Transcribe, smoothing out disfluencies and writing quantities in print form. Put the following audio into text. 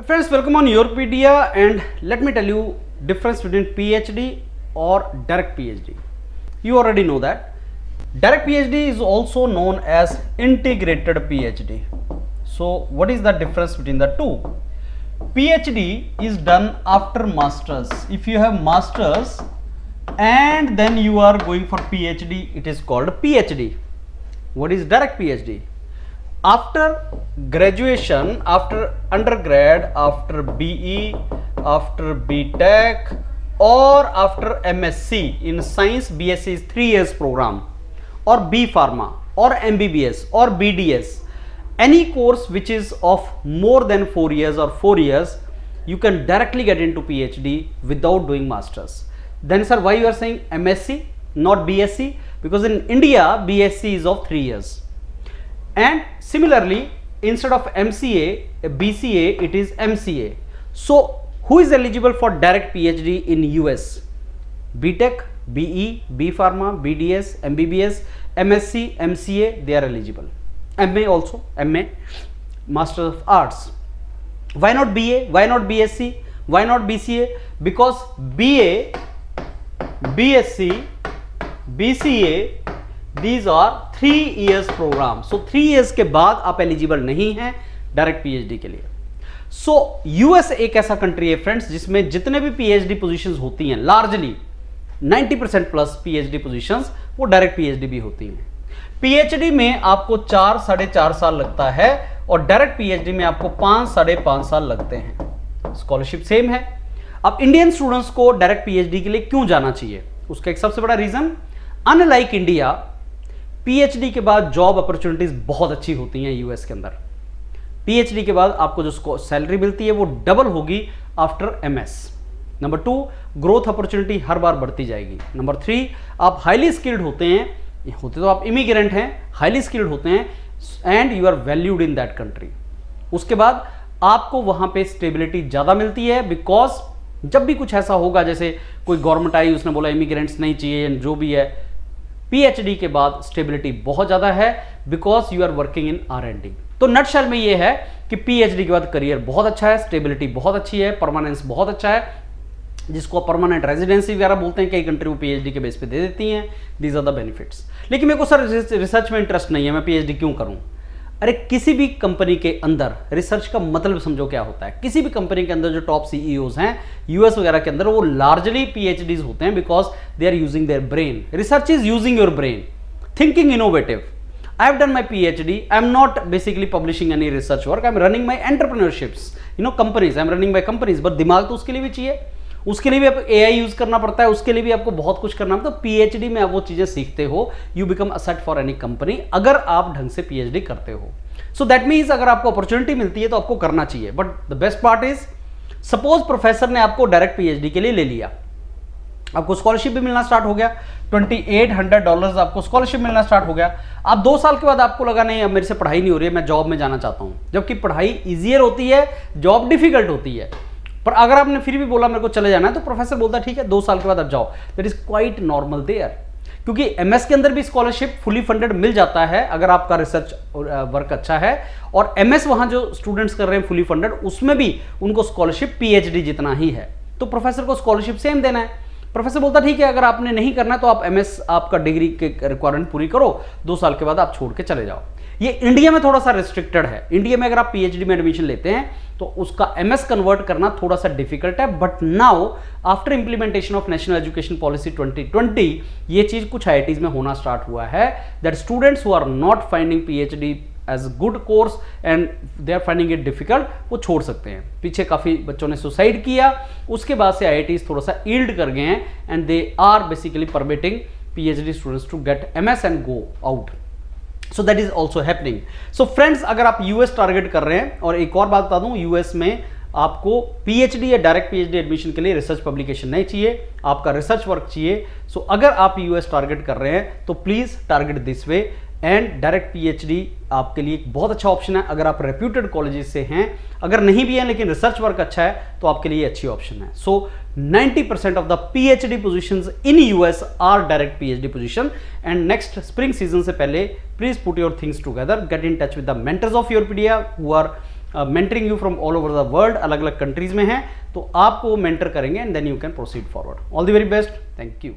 Friends, welcome on Yourpedia, and let me tell you difference between PhD or direct PhD. You already know that direct PhD is also known as integrated PhD. So what is the difference between the two? PhD is done after masters. If you have masters and then you are going for PhD, it is called PhD. What is direct PhD? After graduation, after undergrad, after BE, after BTech or after MSc in science, BSc is 3 years program, or B Pharma or MBBS or BDS, any course which is of more than 4 years or 4 years, you can directly get into PhD without doing masters. Then sir, why you are saying MSc not BSc? Because in India BSc is of 3 years. And similarly, instead of MCA, BCA, it is MCA. So who is eligible for direct PhD in US? BTech, BE, B Pharma, BDS, MBBS, MSc, MCA, they are eligible. MA also, MA, Master of Arts. Why not BA? Why not BSc? Why not BCA? Because BA, BSc, BCA, these are 3 years program. So 3 years के बाद आप eligible नहीं हैं direct PhD के लिए. So US एक ऐसा country है फ्रेंड्स जिसमें जितने भी पीएचडी पोजीशंस होती हैं, लार्जली 90% प्लस पीएचडी पोजीशंस वो डायरेक्ट पीएचडी भी होती हैं. पीएचडी में आपको 4-4.5 साल लगता है और डायरेक्ट पीएचडी में आपको 5-5.5 साल लगते हैं. स्कॉलरशिप सेम है. अब इंडियन स्टूडेंट्स को डायरेक्ट पीएचडी के लिए क्यों जाना चाहिए? उसका एक सबसे बड़ा रीजन, अनलाइक इंडिया, पीएचडी के बाद जॉब अपॉर्चुनिटीज बहुत अच्छी होती हैं यूएस के अंदर. पीएचडी के बाद आपको जो सैलरी मिलती है वो डबल होगी after MS. Number 2, growth opportunity हर बार बढ़ती जाएगी. नंबर 3, आप हाईली स्किल्ड होते तो आप इमिग्रेंट हैं, हाईली स्किल्ड होते हैं and you are valued in that country. उसके बाद आपको वहां पे स्टेबिलिटी ज्यादा मिलती है, बिकॉज जब भी कुछ ऐसा होगा, जैसे कोई गवर्नमेंट आई उसने बोला इमिग्रेंट्स नहीं चाहिए, जो भी है, पीएचडी के बाद स्टेबिलिटी बहुत ज्यादा है because you are working in R&D. तो नटशेल में ये है कि पीएचडी के बाद करियर बहुत अच्छा है, स्टेबिलिटी बहुत अच्छी है, परमानेंस बहुत अच्छा है, जिसको परमानेंट रेजिडेंसी वगैरह बोलते हैं. कई कंट्री वो पीएचडी के बेस पे दे देती हैं. These are the benefits. लेकिन मेरे को सर रिसर्च में इंटरेस्ट नहीं है, मैं पीएचडी क्यों करूं? अरे किसी भी कंपनी के अंदर रिसर्च का मतलब समझो क्या होता है. किसी भी कंपनी के अंदर जो टॉप सीईओज हैं यूएस वगैरह के अंदर, वो लार्जली पीएचडीज होते हैं because they are using their brain. Research is using your brain, thinking innovative. I have done my PhD. I am not basically publishing any research work. I am running my entrepreneurships, companies. I am running my companies. But दिमाग तो उसके लिए भी चाहिए. उसके लिए भी आप AI यूज करना पड़ता है, उसके लिए भी आपको बहुत कुछ करना पड़ता है. तो PhD में आप वो चीजें सीखते हो. You become asset for any company अगर आप ढंग से PhD करते हो. So that means अगर आपको अपॉर्चुनिटी मिलती है तो आपको करना चाहिए. But the best part is, suppose professor ने आपको डायरेक्ट PhD के लिए ले लिया, आपको स्कॉलरशिप भी मिलना स्टार्ट हो गया. $2,800 आपको स्कॉलरशिप मिलना स्टार्ट हो गया. आप 2 साल के बाद आपको लगा नहीं अब मेरे से पढ़ाई नहीं हो रही है, मैं जॉब में जाना चाहता हूं. जबकि पढ़ाई इजियर होती है, जॉब डिफिकल्ट होती है. पर अगर आपने फिर भी बोला मेरे को चले जाना है, तो प्रोफेसर बोलता है ठीक है 2 साल के बाद आप जाओ. That is quite normal there. क्योंकि एमएस के अंदर भी स्कॉलरशिप फुली फंडेड मिल जाता है अगर आपका रिसर्च वर्क अच्छा है. और एमएस वहां जो स्टूडेंट्स कर रहे हैं फुली फंडेड, उसमें भी उनको स्कॉलरशिप पीएचडी जितना ही है. तो प्रोफेसर को स्कॉलरशिप सेम देना है. प्रोफेसर बोलता ठीक है अगर आपने नहीं करना तो आप एमएस आपका डिग्री के रिक्वायरमेंट पूरी करो, 2 साल के बाद आप छोड़ के चले जाओ. ये इंडिया में थोड़ा सा रिस्ट्रिक्टेड है. इंडिया में अगर आप पीएचडी में एडमिशन लेते हैं तो उसका एमएस कन्वर्ट करना थोड़ा सा डिफिकल्ट है. But now after implementation of national education policy 2020 ये चीज कुछ आईआईटीज में होना स्टार्ट हुआ है, that students who are not finding PhD as good course and they are finding it difficult, वो छोड़ सकते हैं. पीछे काफी बच्चों ने सुसाइड किया, उसके बाद से आईआईटीज थोड़ा सा ईल्ड कर गए हैं and they are basically permitting PhD students to get MS and go out. So that is also happening. So friends, अगर आप यूएस टारगेट कर रहे हैं, और एक और बात बता दूं, यूएस में आपको पीएचडी या डायरेक्ट पीएचडी एडमिशन के लिए रिसर्च पब्लिकेशन नहीं चाहिए, आपका रिसर्च वर्क चाहिए. सो अगर आप यूएस टारगेट कर रहे हैं तो please target this way. And direct PhD आपके लिए एक बहुत अच्छा ऑप्शन है अगर आप रेप्यूटेड कॉलेजेस से हैं. अगर नहीं भी हैं लेकिन रिसर्च वर्क अच्छा है तो आपके लिए अच्छी ऑप्शन है. So 90% of the PhD positions in US are direct PhD position. And next spring season से पहले please put your things together, get in touch with the mentors of Yourpedia who are mentoring you from all over the world, अलग अलग countries में हैं, तो आपको वो mentor करेंगे and then you can proceed forward. All the very best, thank you.